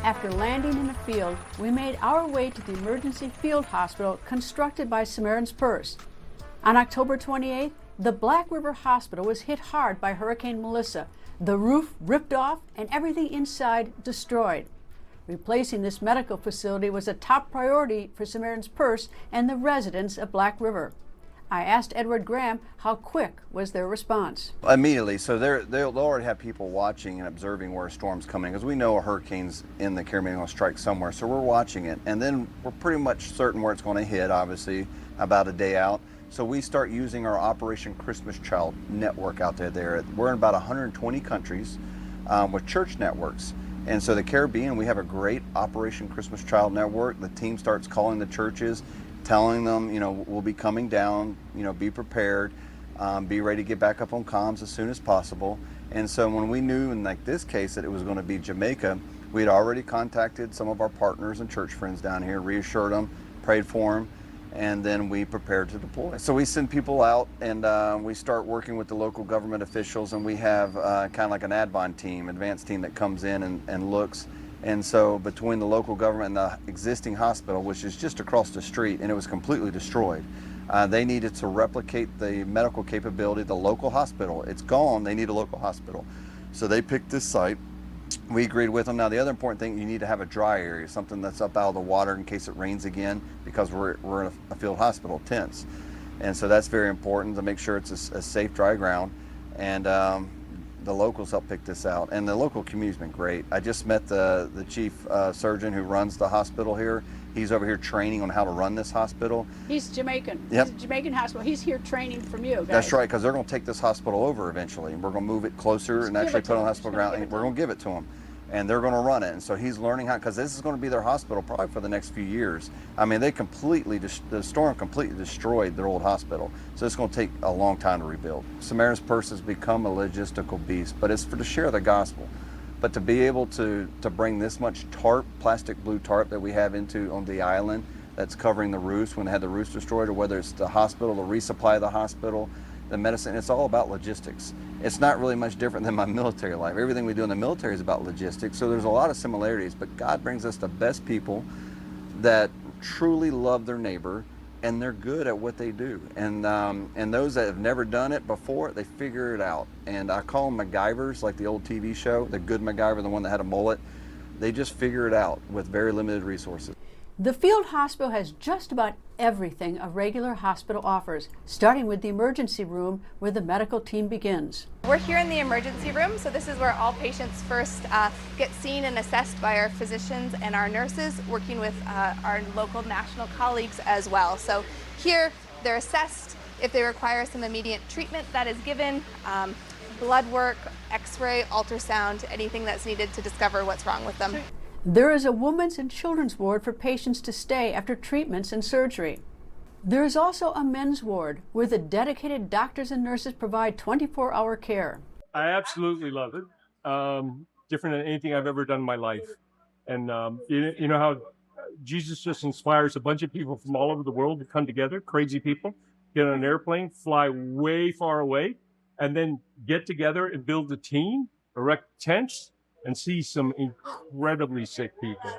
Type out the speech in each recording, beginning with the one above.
After landing in a field, we made our way to the emergency field hospital constructed by Samaritan's Purse. On October 28th, the Black River Hospital was hit hard by Hurricane Melissa. The roof ripped off and everything inside destroyed. Replacing this medical facility was a top priority for Samaritan's Purse and the residents of Black River. I asked Edward Graham how quick was their response. Immediately, so they'll already have people watching and observing where a storm's coming, because we know a hurricane's in the Caribbean going to strike somewhere, so we're watching it, and then we're pretty much certain where it's going to hit, obviously, about a day out. So we start using our Operation Christmas Child network out there. We're in about 120 countries with church networks. And so the Caribbean, we have a great Operation Christmas Child network. The team starts calling the churches, telling them, we'll be coming down, be prepared, be ready to get back up on comms as soon as possible. And so when we knew in like this case that it was going to be Jamaica, we had already contacted some of our partners and church friends down here, reassured them, prayed for them, and then we prepared to deploy. So we send people out and we start working with the local government officials, and we have kind of like an advance team that comes in and looks. And so between the local government and the existing hospital, which is just across the street, and it was completely destroyed, they needed to replicate the medical capability of the local hospital. It's gone, they need a local hospital. So they picked this site. We agreed with them. Now the other important thing, you need to have a dry area, something that's up out of the water in case it rains again, because we're in a field hospital, tents. And so that's very important to make sure it's a safe, dry ground. And the locals helped pick this out, and the local community's been great. I just met the chief surgeon who runs the hospital here. He's over here training on how to run this hospital. He's Jamaican. Yep. He's a Jamaican hospital. He's here training from you guys. That's right, because they're going to take this hospital over eventually, and we're going to move it closer and actually put it on the hospital ground, and we're going to give it to them. And they're going to run it, and so he's learning how, because this is going to be their hospital probably for the next few years. I mean, the storm completely destroyed their old hospital, so it's going to take a long time to rebuild. Samaritan's Purse has become a logistical beast, but it's to share the gospel. But to be able to bring this much tarp, plastic blue tarp that we have on the island that's covering the roofs when they had the roofs destroyed, or whether it's the hospital, to resupply the hospital, the medicine, it's all about logistics. It's not really much different than my military life. Everything we do in the military is about logistics, so there's a lot of similarities, but God brings us the best people that truly love their neighbor, and they're good at what they do. And those that have never done it before, they figure it out. And I call them MacGyvers, like the old TV show, the good MacGyver, the one that had a mullet. They just figure it out with very limited resources. The field hospital has just about everything a regular hospital offers, starting with the emergency room where the medical team begins. We're here in the emergency room, so this is where all patients first get seen and assessed by our physicians and our nurses, working with our local national colleagues as well. So here they're assessed. If they require some immediate treatment, that is given. Blood work, x-ray, ultrasound, anything that's needed to discover what's wrong with them. There is a women's and children's ward for patients to stay after treatments and surgery. There is also a men's ward where the dedicated doctors and nurses provide 24-hour care. I absolutely love it. Different than anything I've ever done in my life. And you know how Jesus just inspires a bunch of people from all over the world to come together, crazy people, get on an airplane, fly way far away, and then get together and build a team, erect tents, and see some incredibly sick people.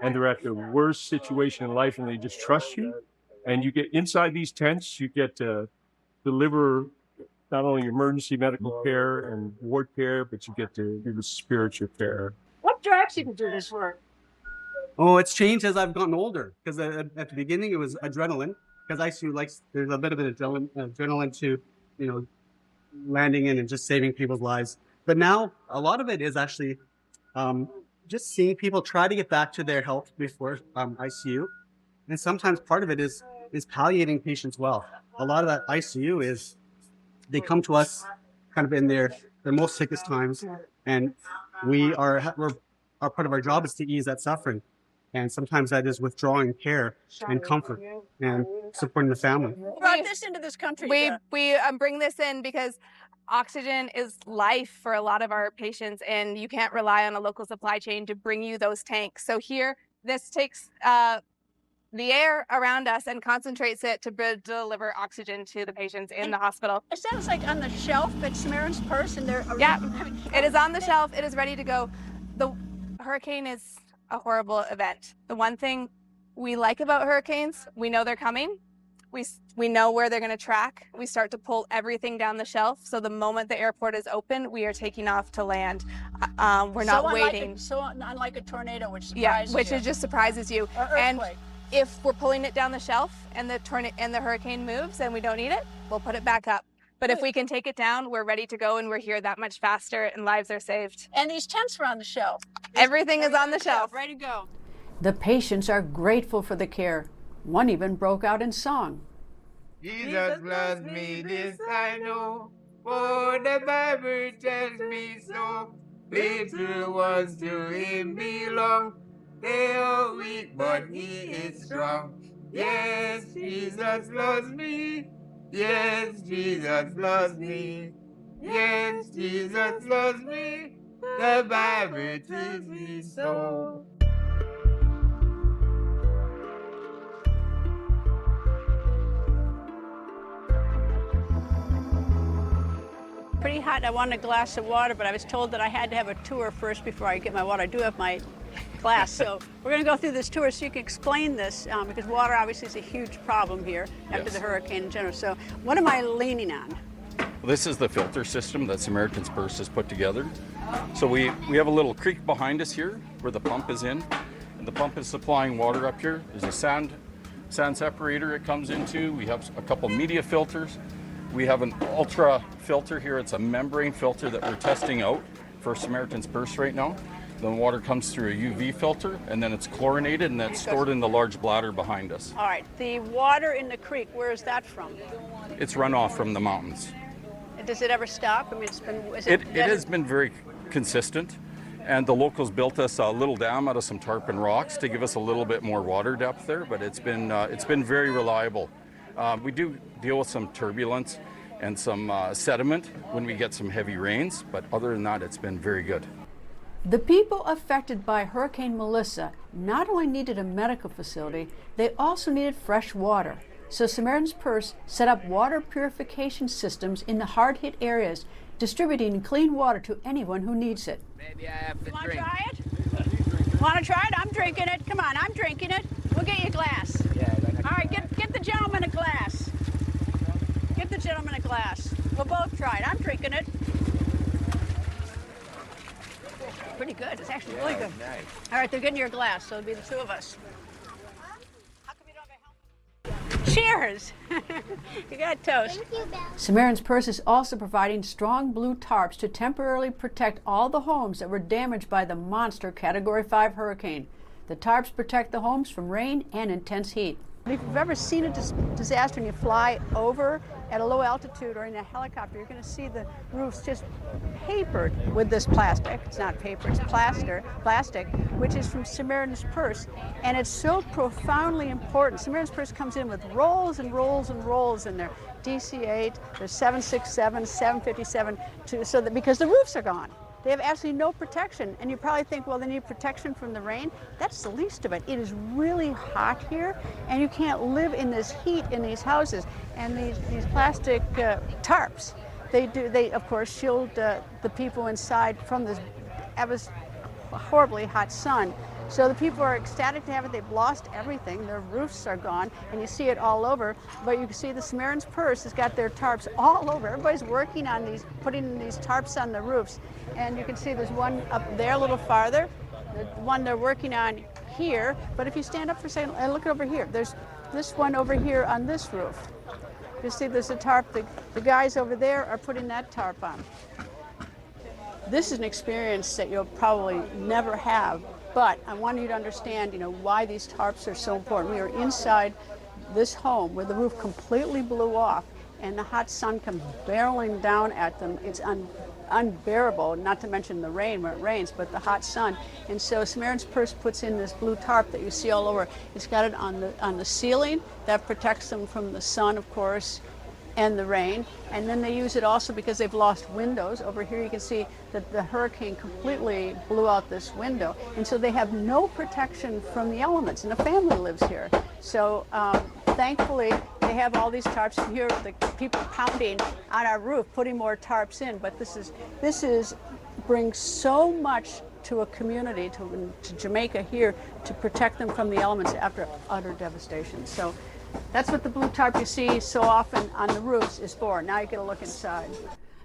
And they're at the worst situation in life, and they just trust you. And you get inside these tents, you get to deliver not only emergency medical care and ward care, but you get to do the spiritual care. What drives you to do this work? Oh, it's changed as I've gotten older. Because at the beginning it was adrenaline. Because ICU there's a bit of an adrenaline to, landing in and just saving people's lives. But now a lot of it is actually just seeing people try to get back to their health before ICU. And sometimes part of it is palliating patients well. A lot of that ICU is, they come to us kind of in their most sickest times, and our part of our job is to ease that suffering. And sometimes that is withdrawing care and comfort and supporting the family. We brought this into this country. We bring this in because oxygen is life for a lot of our patients, and you can't rely on a local supply chain to bring you those tanks. So here, this takes the air around us and concentrates it to deliver oxygen to the patients in the hospital. It sounds like on the shelf at Samaritan's Purse, and they're yeah, it is on the shelf. It is ready to go. The hurricane is a horrible event. The one thing we like about hurricanes, we know they're coming. We know where they're going to track. We start to pull everything down the shelf. So the moment the airport is open, we are taking off to land. We're not waiting. So unlike a tornado, which surprises Yeah, which you. just surprises you. Or And earthquake. if we're pulling it down the shelf and the hurricane moves and we don't need it, we'll put it back up. But if we can take it down, we're ready to go and we're here that much faster and lives are saved. And these tents were on the shelf. Everything is on the shelf. Ready to go. The patients are grateful for the care. One even broke out in song. Jesus loves me, this I know, for the Bible tells me so. Little ones to him belong, they are weak, but he is strong. Yes, Jesus loves me. Yes, Jesus loves me. Yes, Jesus loves me. The Bible tells me so. Pretty hot. I wanted a glass of water, but I was told that I had to have a tour first before I get my water. I do have my glass, so we're going to go through this tour so you can explain this, because water obviously is a huge problem here after the hurricane in general. So what am I leaning on? Well, this is the filter system that Samaritan's Purse has put together. So we have a little creek behind us here where the pump is in, and the pump is supplying water up here. There's a sand separator it comes into. We have a couple media filters. We have an ultra filter here. It's a membrane filter that we're testing out for Samaritan's Purse right now. The water comes through a UV filter, and then it's chlorinated, and that's stored in the large bladder behind us. All right, the water in the creek, where is that from? It's runoff from the mountains. Does it ever stop? I mean, it's been. It has been very consistent, and the locals built us a little dam out of some tarpon rocks to give us a little bit more water depth there, but it's been very reliable. We do deal with some turbulence and some sediment when we get some heavy rains, but other than that, it's been very good. The people affected by Hurricane Melissa not only needed a medical facility, they also needed fresh water. So Samaritan's Purse set up water purification systems in the hard-hit areas, distributing clean water to anyone who needs it. Maybe I have to Want to drink. try it? Want to try it? I'm drinking it. Come on, I'm drinking it. We'll get you a glass. Yeah, All right, get the gentleman a glass. Get the gentleman a glass. We'll both try it. I'm drinking it. Pretty good. It's actually really good. Nice. All right, they're getting your glass, so it'll be the two of us. How come you don't have help? Cheers! You got toast. Thank you, Belle. Samaritan's Purse is also providing strong blue tarps to temporarily protect all the homes that were damaged by the monster Category 5 hurricane. The tarps protect the homes from rain and intense heat. If you've ever seen a disaster and you fly over at a low altitude or in a helicopter, you're going to see the roofs just papered with this plastic. It's not paper, it's plastic, which is from Samaritan's Purse. And it's so profoundly important. Samaritan's Purse comes in with rolls and rolls and rolls in there. DC-8, there's 767, 757, because the roofs are gone. They have absolutely no protection. And you probably think, well, they need protection from the rain. That's the least of it. It is really hot here, and you can't live in this heat in these houses. And these plastic tarps, they of course shield the people inside from this horribly hot sun. So the people are ecstatic to have it. They've lost everything. Their roofs are gone, and you see it all over. But you can see the Samaritan's Purse has got their tarps all over. Everybody's working on these, putting these tarps on the roofs. And you can see there's one up there a little farther, the one they're working on here. But if you stand up for a second and look over here, there's this one over here on this roof. You see there's a tarp. The guys over there are putting that tarp on. This is an experience that you'll probably never have. But I want you to understand, why these tarps are so important. We are inside this home where the roof completely blew off, and the hot sun comes barreling down at them. It's unbearable, not to mention the rain when it rains, but the hot sun. And so Samaritan's Purse puts in this blue tarp that you see all over. It's got it on the ceiling that protects them from the sun, of course, and the rain. And then they use it also because they've lost windows. Over here you can see that the hurricane completely blew out this window. And so they have no protection from the elements, and the family lives here. So thankfully they have all these tarps. You hear the people pounding on our roof, putting more tarps in, but this brings so much to a community, to Jamaica here, to protect them from the elements after utter devastation. So that's what the blue tarp you see so often on the roofs is for. Now you get a look inside.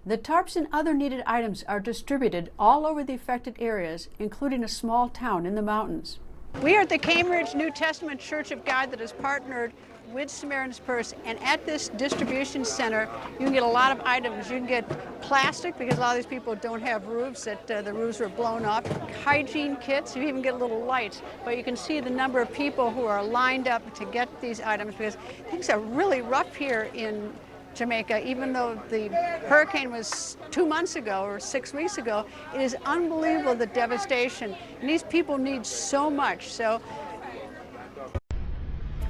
The tarps and other needed items are distributed all over the affected areas, including a small town in the mountains. We are at the Cambridge New Testament Church of God that has partnered with Samaritan's Purse, and at this distribution center you can get a lot of items. You can get plastic, because a lot of these people don't have roofs, that the roofs were blown off, hygiene kits, you even get little lights, but you can see the number of people who are lined up to get these items, because things are really rough here in Jamaica. Even though the hurricane was 2 months ago or 6 weeks ago, it is unbelievable, the devastation, and these people need so much. So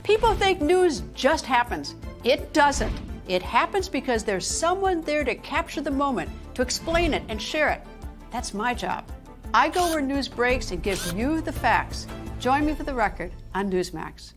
people think news just happens. It doesn't. It happens because there's someone there to capture the moment, to explain it and share it. That's my job. I go where news breaks and give you the facts. Join me for The Record on Newsmax.